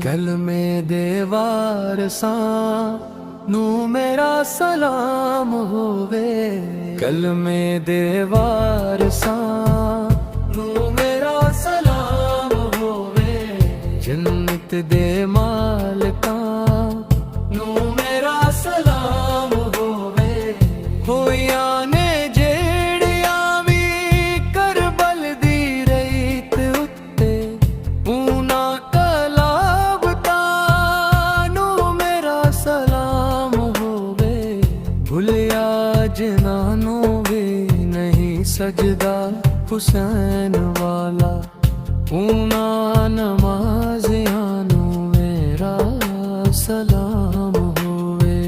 کلمے دے وارثاں نو میرا سلام ہووے، کلمے دے وارثاں نو میرا سلام ہووے، جنت دے مالکاں نو میرا سلام ہووے، ہویاں نے جیڑیاں وی کربل دی ریت اُتے انہاں کلاب تاں نو میرا سلام ہووے، بھلیا جنہاں نو وی نہیں سجدہ حسین والا، انہاں نمازیاں نو میرا سلام ہووے،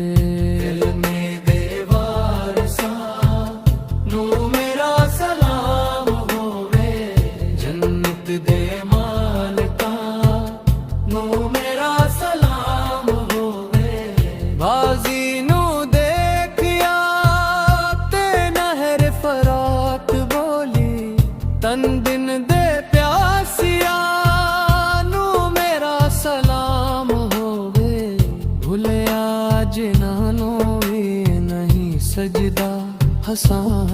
کلمے دے وارثاں نو میرا سلام ہووے، جنت دے مالکاں نو میرا سلام ہووے، بازی نو دیکھیا تے نہر فرات بولی، تن دن دے پیاسیا نو میرا سلام ہووے، بھلیا جنہاں نو وی نہیں سجدہ حسین